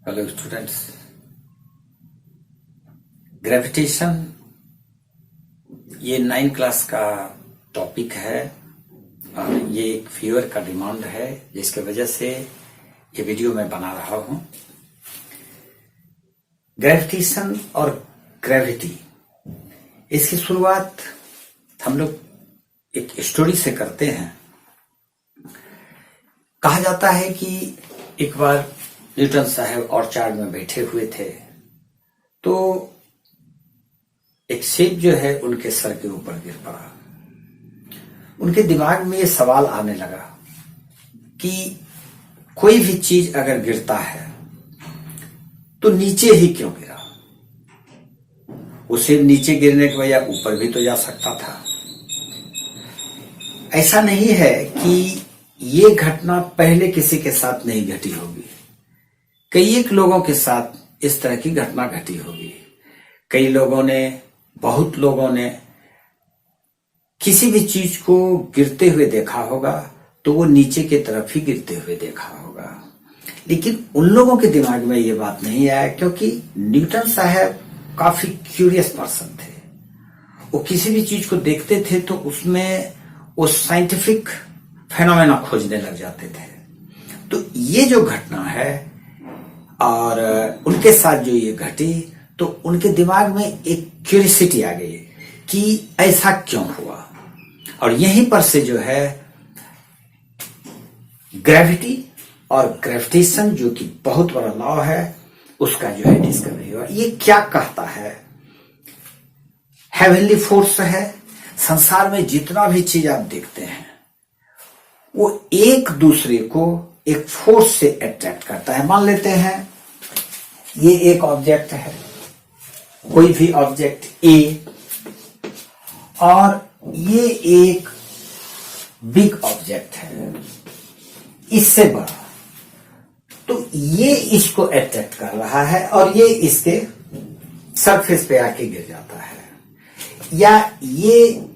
Hello students, gravitation ये 9 class का topic है और ये एक व्यूअर का डिमांड है, जिसके वजह से ये वीडियो मैं बना रहा हूं। ग्रेविटेशन और ग्रेविटी, इसकी शुरुआत हम लोग एक स्टोरी से करते हैं। कहा जाता है कि एक बार न्यूटन साहब ऑर्चार्ड में बैठे हुए थे, तो एक सेब जो है उनके सर के ऊपर गिर पड़ा। उनके दिमाग में ये सवाल आने लगा कि कोई भी चीज अगर गिरता है तो नीचे ही क्यों गिरा। वो सेब नीचे गिरने की वजह ऊपर भी तो जा सकता था। ऐसा नहीं है कि ये घटना पहले किसी के साथ नहीं घटी होगी, कई एक लोगों के साथ इस तरह की घटना घटी होगी। कई लोगों ने, बहुत लोगों ने किसी भी चीज को गिरते हुए देखा होगा तो वो नीचे की तरफ ही गिरते हुए देखा होगा, लेकिन उन लोगों के दिमाग में ये बात नहीं आया, क्योंकि न्यूटन साहब काफी क्यूरियस पर्सन थे। वो किसी भी चीज को देखते थे तो उसमें वो साइंटिफिक फेनोमेना खोजने लग जाते थे। तो ये जो घटना है और उनके साथ जो ये घटी, तो उनके दिमाग में एक क्यूरियोसिटी आ गई कि ऐसा क्यों हुआ। और यहीं पर से जो है ग्रेविटी और ग्रेविटेशन, जो कि बहुत बड़ा लॉ है, उसका जो है डिस्कवरी हुआ। ये क्या कहता है? हेवनली फोर्स है। संसार में जितना भी चीज आप देखते हैं वो एक दूसरे को एक फोर्स से अट्रैक्ट करता है। मान लेते हैं ये एक ऑब्जेक्ट है, कोई भी ऑब्जेक्ट ए, और ये एक बिग ऑब्जेक्ट है, इससे बड़ा, तो ये इसको अट्रैक्ट कर रहा है और ये इसके सरफेस पे आके गिर जाता है, या ये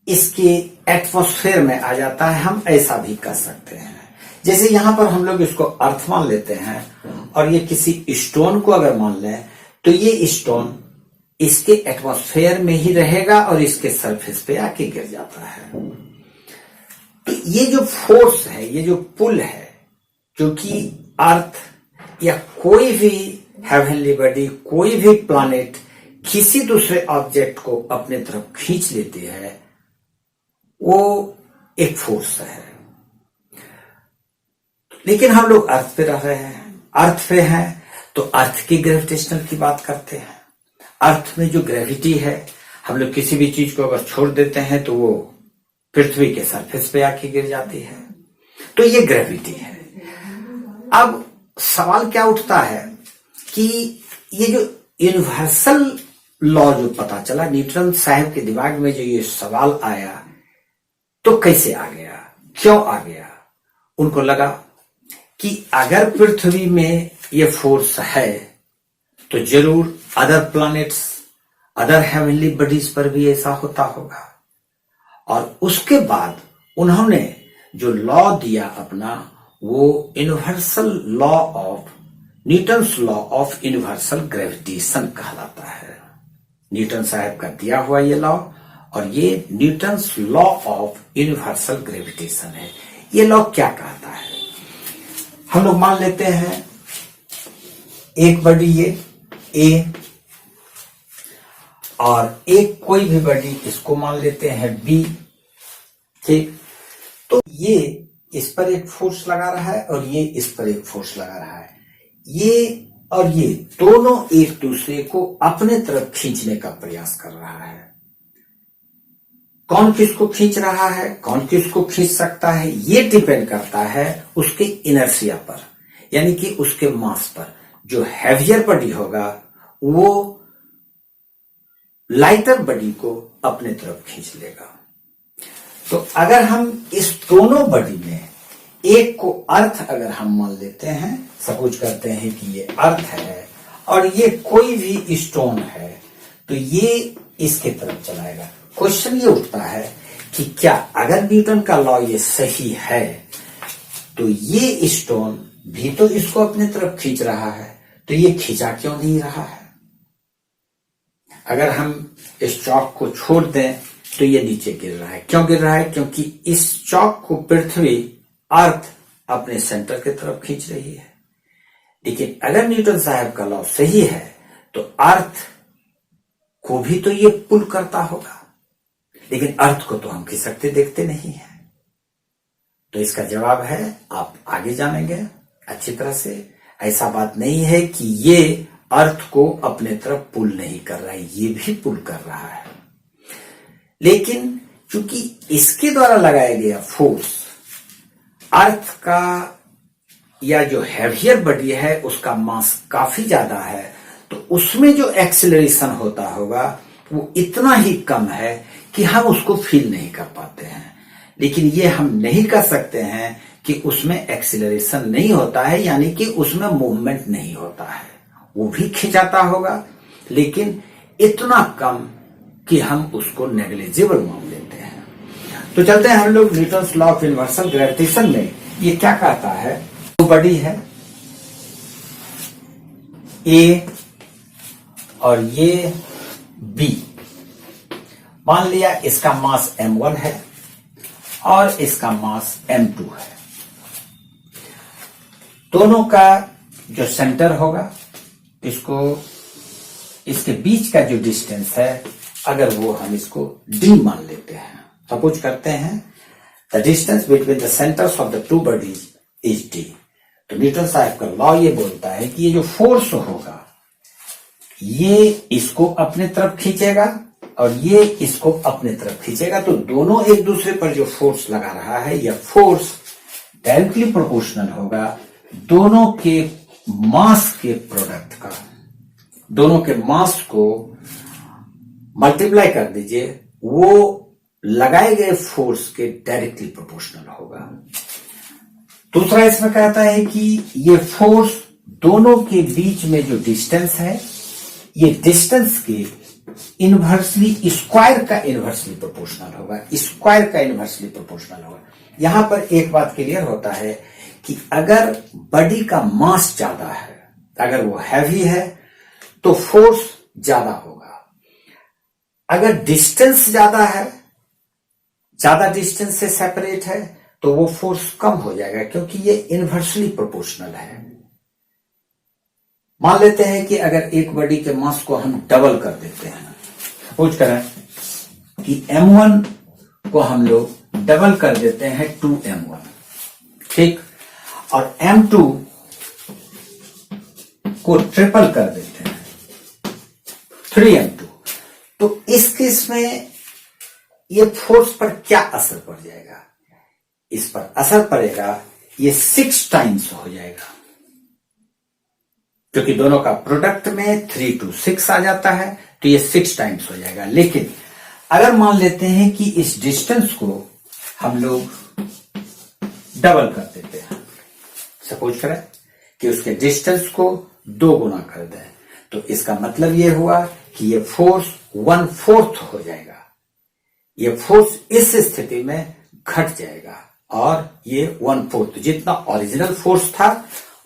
इसके एटमॉस्फेयर में आ जाता है। हम ऐसा भी कर सकते हैं। जैसे यहां पर हम लोग इसको अर्थ मान लेते हैं और ये किसी स्टोन को अगर मान लें तो ये स्टोन इसके एटमॉस्फेयर में ही रहेगा और इसके सरफेस पे आके गिर जाता है। तो ये जो फोर्स है, ये जो पुल है, जो कि अर्थ या कोई भी हेवनली बॉडी, कोई भी प्लैनेट किसी दूसरे ऑब्जेक्ट को अपने तरफ खींच लेती है, वो एक फोर्स है। लेकिन हम लोग अर्थ पे रह रहे हैं, अर्थ पे हैं, तो अर्थ की ग्रेविटेशनल की बात करते हैं। अर्थ में जो ग्रेविटी है, हम लोग किसी भी चीज को अगर छोड़ देते हैं तो वो पृथ्वी के सरफेस पे आके गिर जाती है। तो ये ग्रेविटी है। अब सवाल क्या उठता है कि ये जो यूनिवर्सल लॉ जो पता चला, न्यूटन साहब के दिमाग में जो ये सवाल आया, तो कैसे आ गया, क्यों आ गया? उनको लगा कि अगर पृथ्वी में ये फोर्स है तो जरूर other planets, other heavenly bodies पर भी ऐसा होता होगा। और उसके बाद उन्होंने जो लॉ दिया अपना, वो universal law of, Newton's law of universal gravitation कहलाता है। न्यूटन साहब का दिया हुआ ये लॉ, और ये Newton's law of universal gravitation है। ये लॉ क्या कहता है? हम लोग मान लेते हैं एक बॉडी ये ए, और एक कोई भी बॉडी, इसको मान लेते हैं बी, ठीक। तो ये इस पर एक फोर्स लगा रहा है और ये इस पर एक फोर्स लगा रहा है। ये और ये दोनों एक दूसरे को अपने तरफ खींचने का प्रयास कर रहा है। कौन किसको खींच रहा है, कौन किसको खींच सकता है, ये डिपेंड करता है उसके इनर्शिया पर, यानी कि उसके मास पर। जो हैवियर बॉडी होगा वो लाइटर बॉडी को अपने तरफ खींच लेगा। तो अगर हम इस दोनों बॉडी में एक को अर्थ अगर हम मान लेते हैं, सपोज करते हैं कि ये अर्थ है और ये कोई भी स्टोन है, तो ये इसके तरफ चलाएगा। क्वेश्चन ये उठता है कि क्या अगर न्यूटन का लॉ ये सही है तो ये स्टोन भी तो इसको अपने तरफ खींच रहा है, तो ये खींचा क्यों नहीं रहा है? अगर हम इस चौक को छोड़ दें तो ये नीचे गिर रहा है। क्यों गिर रहा है? क्योंकि इस चौक को पृथ्वी, अर्थ अपने सेंटर की तरफ खींच रही है। लेकिन अगर न्यूटन साहब का लॉ सही है तो अर्थ को भी तो ये पुल करता होगा, लेकिन अर्थ को तो हम खिसकते देखते नहीं है। तो इसका जवाब है, आप आगे जानेंगे अच्छी तरह से। ऐसा बात नहीं है कि ये अर्थ को अपने तरफ पुल नहीं कर रहा है, ये भी पुल कर रहा है। लेकिन चूंकि इसके द्वारा लगाया गया फोर्स अर्थ का या जो हैवियर बॉडी है उसका मास काफी ज्यादा है, तो उसमें जो एक्सेलरेशन होता होगा वो इतना ही कम है कि हम उसको फील नहीं कर पाते हैं। लेकिन ये हम नहीं कर सकते हैं कि उसमें एक्सेलरेशन नहीं होता है, यानी कि उसमें मूवमेंट नहीं होता है। वो भी खिंचाता होगा, लेकिन इतना कम कि हम उसको नेग्लिजिबल मान लेते हैं। तो चलते हैं हम लोग Newton's law of universal gravitation में। ये क्या कहता है? तो बड़ी है ए और ये बी। मान लिया इसका मास m1 है और इसका मास m2 है। दोनों का जो सेंटर होगा, इसके बीच का जो डिस्टेंस है, अगर वो हम इसको d मान लेते हैं, सपोज करते हैं the distance between the centres of the two bodies is d। तो न्यूटन साहब का लॉ ये बोलता है कि ये जो फोर्स होगा ये इसको अपने तरफ खींचेगा और ये इसको अपने तरफ खींचेगा। तो दोनों एक दूसरे पर जो फोर्स लगा रहा है, यह फोर्स डायरेक्टली प्रोपोर्शनल होगा दोनों के मास के प्रोडक्ट का। दोनों के मास को मल्टीप्लाई कर दीजिए, वो लगाए गए फोर्स के डायरेक्टली प्रोपोर्शनल होगा। दूसरा इसमें कहता है कि ये फोर्स दोनों के बीच में जो डिस्टेंस है, ये डिस्टेंस के इनवर्सली, स्क्वायर का इनवर्सली प्रोपोर्शनल होगा। स्क्वायर का इनवर्सली प्रोपोर्शनल होगा। यहां पर एक बात क्लियर होता है कि अगर बॉडी का मास ज्यादा है, अगर वो हैवी है तो फोर्स ज्यादा होगा। अगर डिस्टेंस ज्यादा है, ज्यादा डिस्टेंस से सेपरेट है, तो वो फोर्स कम हो जाएगा, क्योंकि ये इनवर्सली प्रोपोर्शनल है। मान लेते हैं कि अगर एक बॉडी के मास को हम डबल कर देते हैं, सपोज करें कि m1 को हम लोग डबल कर देते हैं 2m1, ठीक, और m2 को ट्रिपल कर देते हैं 3m2। तो इस केस में ये फोर्स पर क्या असर पड़ जाएगा? इस पर असर पड़ेगा, ये 6 टाइम्स हो जाएगा, क्योंकि दोनों का प्रोडक्ट में 3 to 6 आ जाता है, तो ये 6 टाइम्स हो जाएगा। लेकिन अगर मान लेते हैं कि इस डिस्टेंस को हम लोग डबल कर देते हैं, सपोज करें कि उसके डिस्टेंस को 2 गुना कर दें, तो इसका मतलब ये हुआ कि ये फोर्स 1/4 हो जाएगा। ये फोर्स इस स्थिति में घट जाएगा और ये 1/4 जितना ओरिजिनल फोर्स था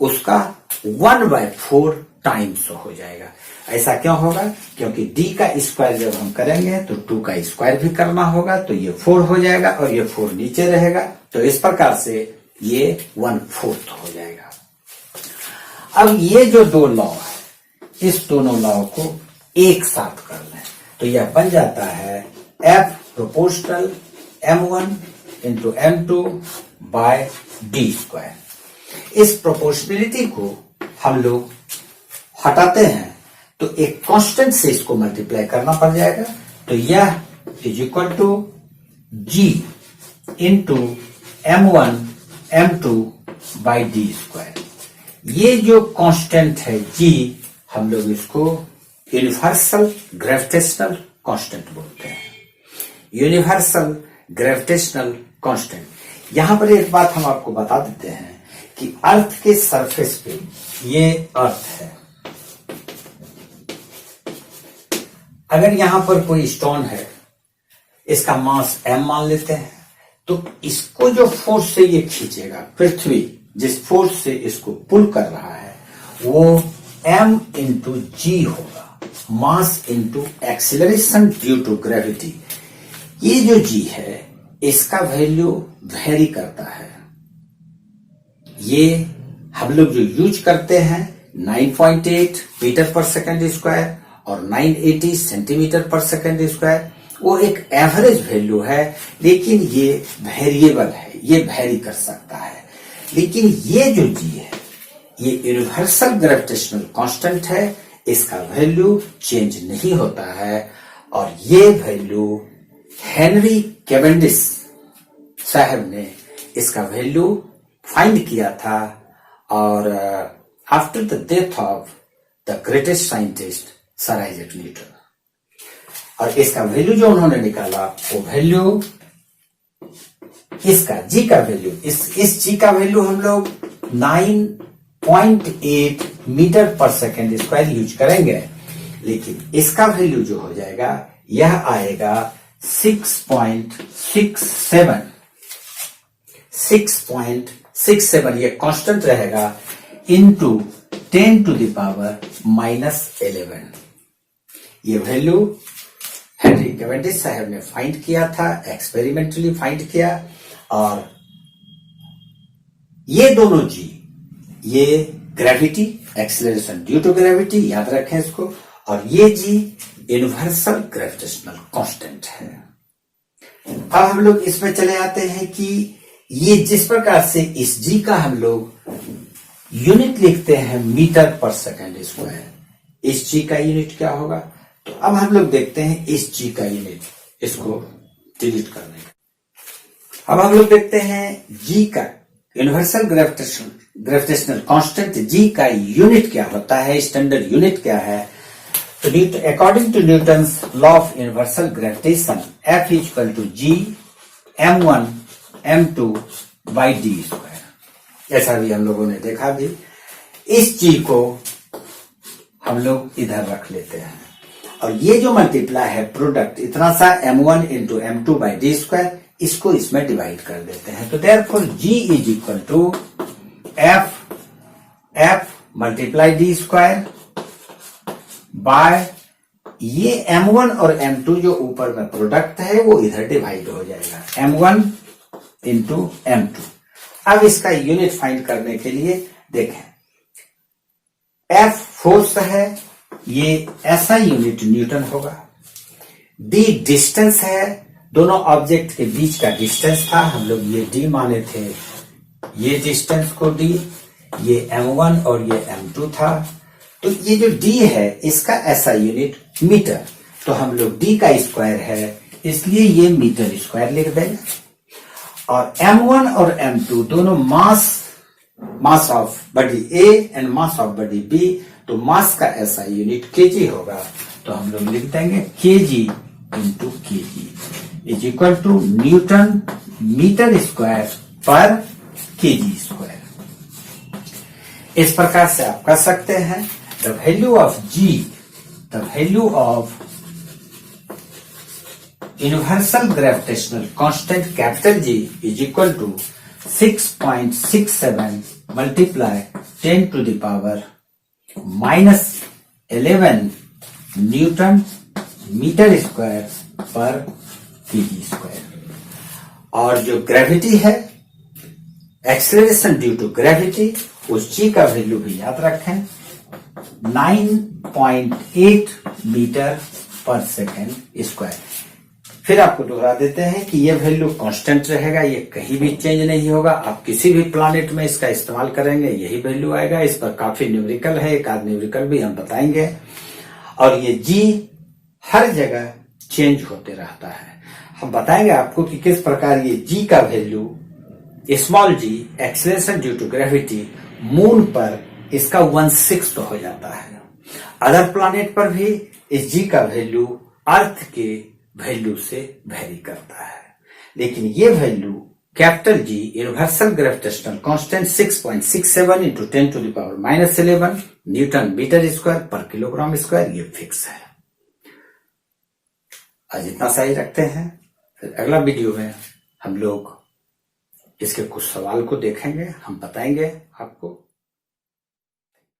उसका 1/4 टाइम्स हो जाएगा। ऐसा क्यों होगा? क्योंकि d का स्क्वायर जब हम करेंगे तो 2 का स्क्वायर भी करना होगा, तो ये 4 हो जाएगा और ये 4 नीचे रहेगा। तो इस प्रकार से ये 1/4 हो जाएगा। अब ये जो दो लॉ है, इस दोनों लॉ को एक साथ कर लें तो यह बन जाता है F proportional m1 into m2 by d square. इस प्रोपोर्शनलिटी को हम लोग हटाते हैं तो एक कांस्टेंट से इसको मल्टीप्लाई करना पड़ जाएगा, तो यह is equal to g into m1 m2 by d square. ये जो कांस्टेंट है g, हम लोग इसको यूनिवर्सल ग्रेविटेशनल कांस्टेंट बोलते हैं। Universal gravitational constant. यहां पर एक बात हम आपको बता देते हैं कि अर्थ के सरफेस पे, ये अर्थ है, अगर यहां पर कोई स्टोन है, इसका मास m मान लेते हैं, तो इसको जो फोर्स से ये खींचेगा, पृथ्वी जिस फोर्स से इसको पुल कर रहा है, वो m इंटू जी होगा, mass into acceleration due to gravity. ये जो जी है इसका वैल्यू वेरी करता है। ये हम लोग जो यूज करते हैं 9.8 मीटर पर सेकंड स्क्वायर और 980 सेंटीमीटर पर सेकंड स्क्वायर, वो एक एवरेज वैल्यू है, लेकिन ये वेरिएबल है, ये वेरी कर सकता है। लेकिन ये जो जी है ये यूनिवर्सल ग्रेविटेशनल कांस्टेंट है, इसका वैल्यू चेंज नहीं होता है। और ये वैल्यू हेनरी कैवेंडिश साहब ने इसका वैल्यू फाइंड किया था, और after the death of the greatest scientist sir Isaac Newton. और इसका वैल्यू जो उन्होंने निकाला वो वैल्यू, इसका जी का वैल्यू, इस जी का वैल्यू हम लोग 9.8 मीटर पर सेकेंड स्क्वायर यूज करेंगे, लेकिन इसका वैल्यू जो हो जाएगा यह आएगा 6.67, ये कांस्टेंट रहेगा, इंटू 10 टू द पावर -11। ये वैल्यू हेनरी कैवेंडिश साहब ने फाइंड किया था, एक्सपेरिमेंटली फाइंड किया। और ये दोनों जी, ये gravity, acceleration due to gravity, याद रखें इसको, और ये जी यूनिवर्सल ग्रेविटेशनल कांस्टेंट है। अब हम लोग इसमें चले आते हैं कि ये जिस प्रकार से इस जी का हम लोग यूनिट लिखते हैं मीटर पर सेकेंड स्क्वायर, इस जी का यूनिट क्या होगा? तो अब हम लोग देखते हैं इस जी का यूनिट, इसको डिलीट करने का। अब हम लोग देखते हैं जी का यूनिवर्सल ग्रेविटेशनल कांस्टेंट, जी का यूनिट क्या होता है, स्टैंडर्ड यूनिट क्या है? तो according to Newton's law of universal gravitation, F equal to G m1 m2 by d square. ऐसा भी हम लोगों ने देखा भी। इस जी को हम लोग इधर रख लेते हैं, और ये जो मल्टीप्लाई है प्रोडक्ट, इतना सा m1 into m2 by d square, इसको इसमें डिवाइड कर देते हैं। तो therefore g is equal to f multiply d square by ये m1 और m2 जो ऊपर में प्रोडक्ट है वो इधर डिवाइड हो जाएगा, m1 इंटू m2। अब इसका यूनिट फाइंड करने के लिए देखें, F फोर्स है, ये ऐसा यूनिट न्यूटन होगा। d डिस्टेंस है, दोनों ऑब्जेक्ट के बीच का डिस्टेंस था, हम लोग ये d माने थे, ये डिस्टेंस को d, ये m1 और ये m2 था। तो ये जो d है इसका ऐसा यूनिट मीटर, तो हम लोग d का स्क्वायर है, इसलिए ये मीटर स्क्वायर लिख देंगे। और m1 और m2 दोनों mass of body A and mass of body B, तो मास का ऐसा यूनिट kg होगा, तो हम लोग लिख देंगे kg into kg is equal to newton metre square पर kg स्क्वायर। इस प्रकार से आप कर सकते हैं। The value of G, the value of universal gravitational constant capital G is equal to 6.67 multiply 10 to the power -11 newton metre square पर kg square. और जो ग्रेविटी है, एक्सेलरेशन ड्यू टू ग्रेविटी, उस जी का वैल्यू भी याद रखें, 9.8 मीटर पर सेकेंड स्क्वायर। फिर आपको दोहरा देते हैं कि ये वैल्यू कांस्टेंट रहेगा, ये कहीं भी चेंज नहीं होगा। आप किसी भी प्लैनेट में इसका इस्तेमाल करेंगे यही वैल्यू आएगा। इस पर काफी न्यूमेरिकल है, एक आध न्यूमेरिकल भी हम बताएंगे। और ये जी हर जगह चेंज होते रहता है। हम बताएंगे आपको कि किस प्रकार ये जी का value, small ji acceleration due to gravity, moon पर इसका 1/6 हो जाता है। अदर प्लैनेट पर भी इस जी का वैल्यू अर्थ के वैल्यू से वेरी करता है, लेकिन ये value capital G universal gravitational constant 6.67 into 10 to the power -11 newton metre square पर किलोग्राम स्क्वायर, ये फिक्स है। आज इतना सही रखते हैं। फिर अगला वीडियो में हम लोग इसके कुछ सवाल को देखेंगे, हम बताएंगे आपको।